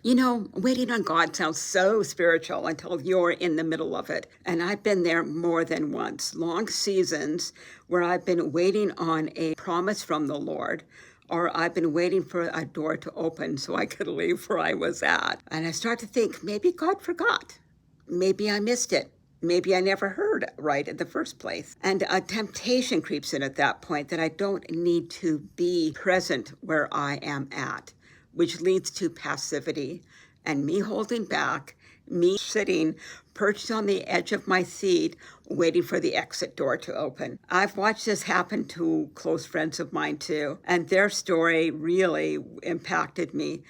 You know, waiting on God sounds so spiritual until you're in the middle of it. And I've been there more than once. Long seasons where I've been waiting on a promise from the Lord, or I've been waiting for a door to open so I could leave where I was at. And I start to think maybe God forgot. Maybe I missed it. Maybe I never heard right in the first place. And a temptation creeps in at that point that I don't need to be present where I am at, which leads to passivity and me holding back, me sitting perched on the edge of my seat, waiting for the exit door to open. I've watched this happen to close friends of mine too, and their story really impacted me.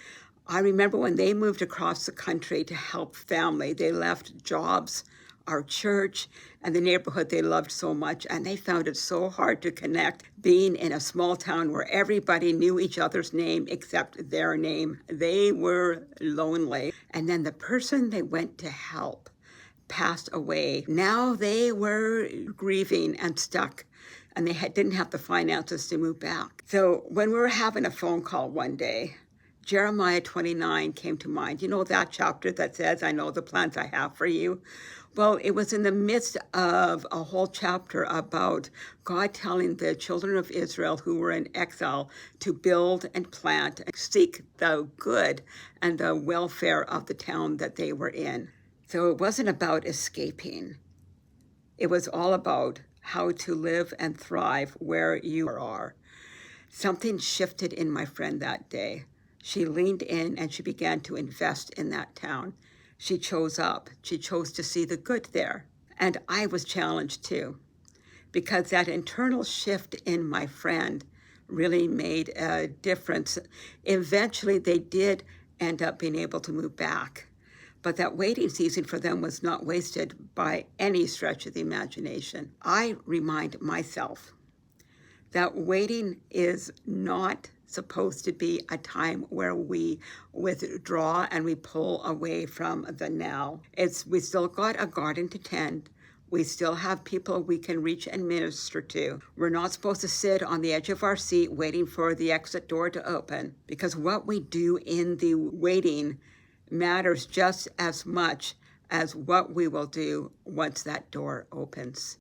I remember when they moved across the country to help family, they left jobs, our church, and the neighborhood they loved so much, and they found it so hard to connect being in a small town where everybody knew each other's name except their name. They were lonely. And then the person they went to help passed away. Now they were grieving and stuck, and they didn't have the finances to move back. So when we were having a phone call one day, Jeremiah 29 came to mind. You know that chapter that says, I know the plans I have for you? Well, it was in the midst of a whole chapter about God telling the children of Israel who were in exile to build and plant and seek the good and the welfare of the town that they were in. So it wasn't about escaping. It was all about how to live and thrive where you are. Something shifted in my friend that day. She leaned in and she began to invest in that town. She chose up. She chose to see the good there. And I was challenged too, because that internal shift in my friend really made a difference. Eventually, they did end up being able to move back. But that waiting season for them was not wasted by any stretch of the imagination. I remind myself that waiting is not supposed to be a time where we withdraw and we pull away from the now. We still got a garden to tend. We still have people we can reach and minister to. We're not supposed to sit on the edge of our seat waiting for the exit door to open, because what we do in the waiting matters just as much as what we will do once that door opens.